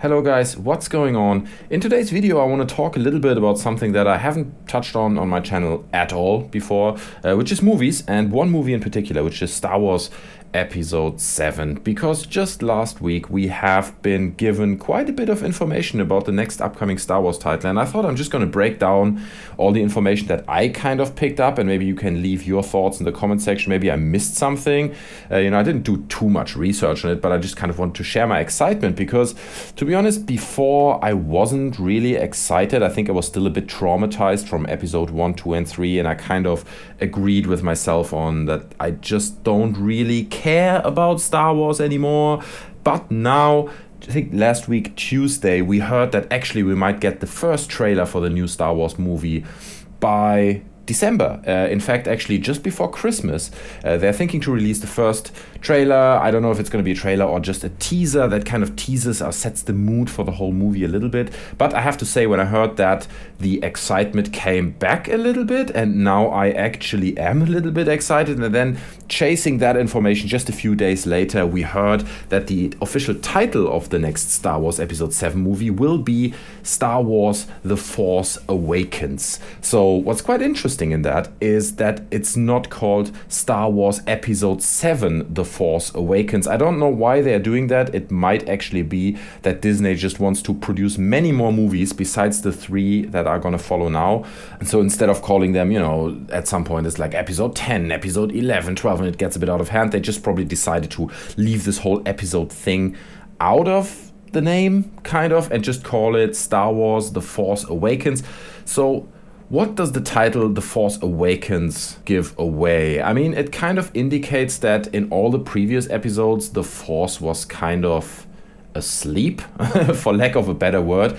Hello guys, what's going on? In today's video I want to talk a little bit about something that I haven't touched on my channel at all before, which is movies, and one movie in particular, which is Star Wars Episode 7, because just last week we have been given quite a bit of information about the next upcoming Star Wars title, and I thought I'm just going to break down all the information that I kind of picked up, and maybe you can leave your thoughts in the comment section. Maybe I missed something. I didn't do too much research on it, but I just kind of want to share my excitement because, to be honest, before I wasn't really excited. I think I was still a bit traumatized from episode 1, 2, and 3, and I kind of agreed with myself on that I just don't really care about Star Wars anymore. But now, I think last week Tuesday, we heard that actually we might get the first trailer for the new Star Wars movie by December. In fact, actually just before Christmas. They're thinking to release the first trailer. I don't know if it's going to be a trailer or just a teaser that kind of teases or sets the mood for the whole movie a little bit. But I have to say, when I heard that, the excitement came back a little bit, and now I actually am a little bit excited. And then, chasing that information just a few days later, we heard that the official title of the next Star Wars Episode 7 movie will be Star Wars The Force Awakens. So what's quite interesting in that is that it's not called Star Wars Episode 7 The Force Awakens. I don't know why they're doing that. It might actually be that Disney just wants to produce many more movies besides the 3 that are going to follow now. And so instead of calling them, at some point it's like episode 10, episode 11, 12, and it gets a bit out of hand, they just probably decided to leave this whole episode thing out of the name, kind of, and just call it Star Wars The Force Awakens. So what does the title The Force Awakens give away? I mean, it kind of indicates that in all the previous episodes, the Force was kind of asleep, for lack of a better word.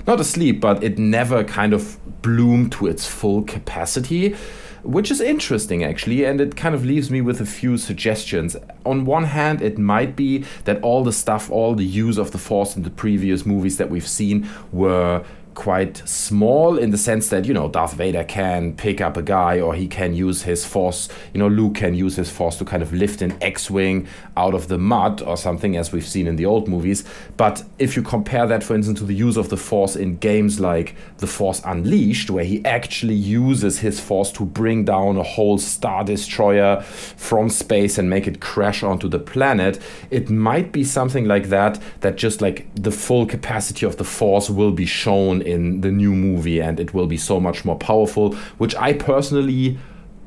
Not asleep, but it never kind of bloomed to its full capacity, which is interesting actually, and it kind of leaves me with a few suggestions. On one hand, it might be that all the use of the Force in the previous movies that we've seen were quite small, in the sense that, Darth Vader can pick up a guy, or he can use his Force, Luke can use his Force to kind of lift an X-Wing out of the mud or something, as we've seen in the old movies. But if you compare that, for instance, to the use of the Force in games like The Force Unleashed, where he actually uses his Force to bring down a whole Star Destroyer from space and make it crash onto the planet, it might be something like that just like the full capacity of the Force will be shown in the new movie, and it will be so much more powerful, which I personally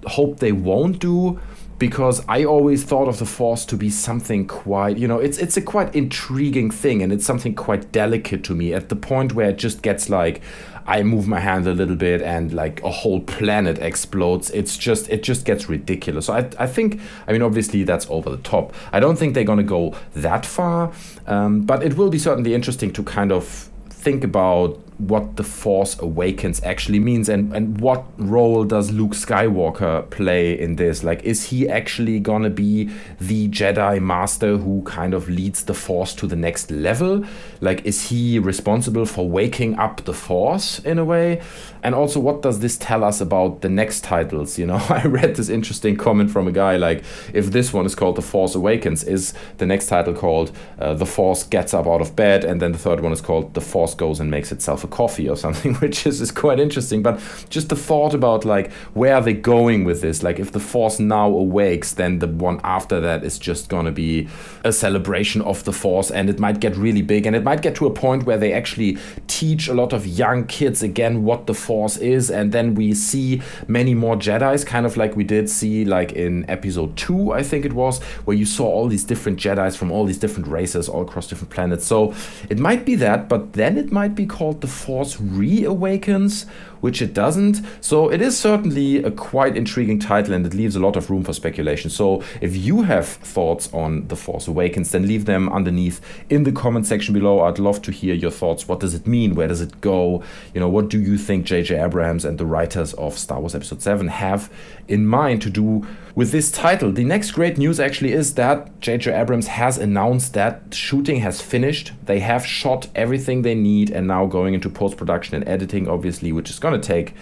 hope they won't do, because I always thought of the Force to be something quite, it's a quite intriguing thing, and it's something quite delicate to me, at the point where it just gets like, I move my hand a little bit and like a whole planet explodes. It just gets ridiculous. So I think, obviously that's over the top. I don't think they're gonna go that far, but it will be certainly interesting to kind of think about what the Force Awakens actually means, and what role does Luke Skywalker play in this. Like, is he actually gonna be the Jedi Master who kind of leads the Force to the next level? Like, is he responsible for waking up the Force in a way? And also, what does this tell us about the next titles? I read this interesting comment from a guy, like, if this one is called The Force Awakens, is the next title called The Force Gets Up Out of Bed, and then the third one is called The Force Goes and Makes Itself a Coffee or something, which is quite interesting. But just the thought about, like, where are they going with this? Like, if the Force now awakes, then the one after that is just gonna be a celebration of the Force, and it might get really big, and it might get to a point where they actually teach a lot of young kids again what the Force is, and then we see many more Jedis, kind of like we did see like in episode 2, I think it was, where you saw all these different Jedis from all these different races all across different planets. So it might be that, but then it might be called The Force Reawakens, which it doesn't. So it is certainly a quite intriguing title, and it leaves a lot of room for speculation. So if you have thoughts on The Force Awakens, then leave them underneath in the comment section below. I'd love to hear your thoughts. What does it mean? Where does it go? What do you think J.J. Abrams and the writers of Star Wars Episode 7 have in mind to do with this title? The next great news actually is that J.J. Abrams has announced that shooting has finished. They have shot everything they need, and now going into post-production and editing, obviously, which is going to take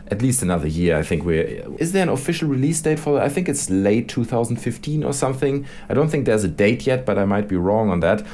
at least another year. I think is there an official release date for that? I think it's late 2015 or something. I don't think there's a date yet, but I might be wrong on that.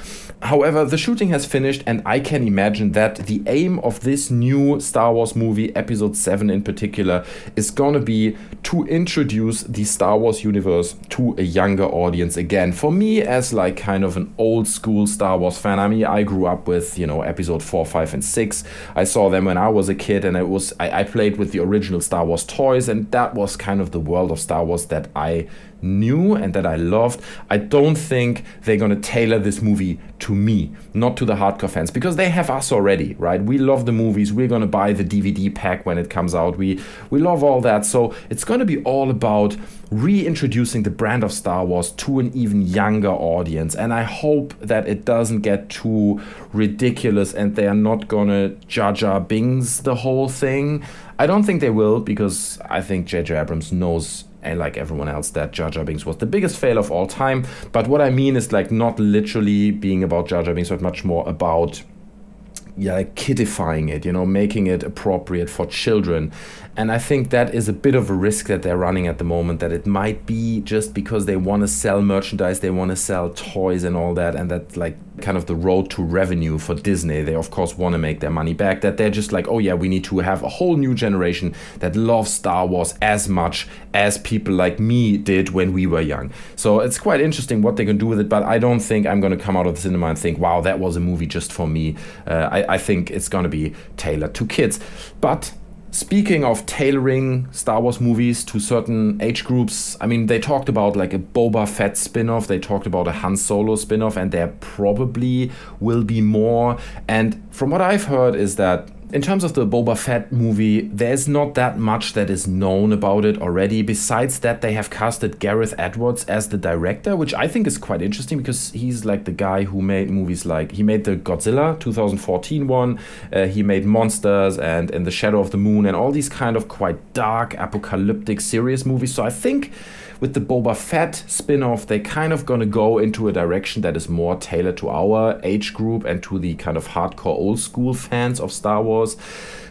However, the shooting has finished, and I can imagine that the aim of this new Star Wars movie, Episode 7 in particular, is gonna be to introduce the Star Wars universe to a younger audience again. For me, as like kind of an old school Star Wars fan, I mean, I grew up with, Episode 4, 5, and 6. I saw them when I was a kid, and I played with the original Star Wars toys, and that was kind of the world of Star Wars that I knew and that I loved. I don't think they're gonna tailor this movie to me, not to the hardcore fans, because they have us already, right? We love the movies. We're gonna buy the DVD pack when it comes out. We love all that. So it's gonna be all about reintroducing the brand of Star Wars to an even younger audience. And I hope that it doesn't get too ridiculous and they are not gonna Jar Jar Binks the whole thing. I don't think they will, because I think J.J. Abrams knows, and like everyone else, that Jar Jar Binks was the biggest fail of all time. But what I mean is like not literally being about Jar Jar Binks, but much more about kidifying it, making it appropriate for children. And I think that is a bit of a risk that they're running at the moment, that it might be just because they want to sell merchandise, they want to sell toys and all that, and that's like kind of the road to revenue for Disney. They of course want to make their money back, that they're just like, oh yeah, we need to have a whole new generation that loves Star Wars as much as people like me did when we were young. So it's quite interesting what they can do with it, but I don't think I'm going to come out of the cinema and think, wow, that was a movie just for me. I think it's going to be tailored to kids. But speaking of tailoring Star Wars movies to certain age groups, I mean, they talked about like a Boba Fett spin-off, they talked about a Han Solo spin-off, and there probably will be more. And from what I've heard is that in terms of the Boba Fett movie, there's not that much that is known about it already. Besides that, they have casted Gareth Edwards as the director, which I think is quite interesting because he's like the guy who made movies like, he made the Godzilla 2014 one, he made Monsters and In the Shadow of the Moon and all these kind of quite dark, apocalyptic, serious movies. So I think with the Boba Fett spin-off, they kind of gonna go into a direction that is more tailored to our age group and to the kind of hardcore old school fans of Star Wars.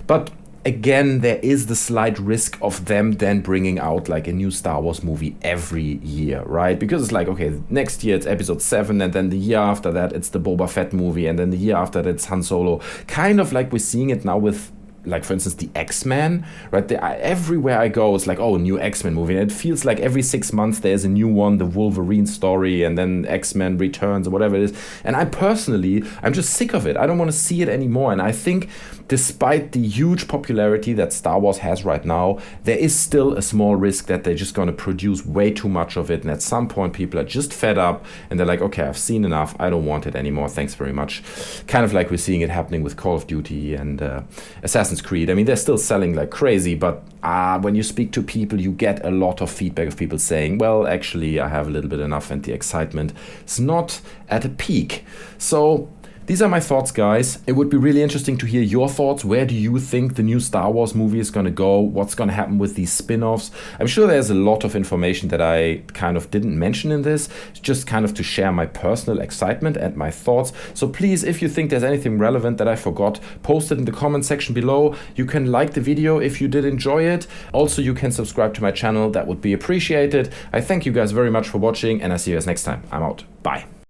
But again, there is the slight risk of them then bringing out like a new Star Wars movie every year, right? Because it's like, okay, next year it's Episode 7, and then the year after that it's the Boba Fett movie, and then the year after that it's Han Solo. Kind of like we're seeing it now with, like, for instance, the X-Men, right? Everywhere I go, it's like, oh, new X-Men movie. And it feels like every 6 months there's a new one, the Wolverine story, and then X-Men Returns or whatever it is. And I'm just sick of it. I don't want to see it anymore. And I think despite the huge popularity that Star Wars has right now, there is still a small risk that they're just going to produce way too much of it. And at some point, people are just fed up and they're like, okay, I've seen enough. I don't want it anymore. Thanks very much. Kind of like we're seeing it happening with Call of Duty and Assassin's Creed. I mean, they're still selling like crazy, but when you speak to people, you get a lot of feedback of people saying, well, actually, I have a little bit enough and the excitement is not at a peak. So these are my thoughts, guys. It would be really interesting to hear your thoughts. Where do you think the new Star Wars movie is going to go? What's going to happen with these spin-offs? I'm sure there's a lot of information that I kind of didn't mention in this, just kind of to share my personal excitement and my thoughts. So please, if you think there's anything relevant that I forgot, post it in the comment section below. You can like the video if you did enjoy it. Also, you can subscribe to my channel. That would be appreciated. I thank you guys very much for watching, and I see you guys next time. I'm out. Bye.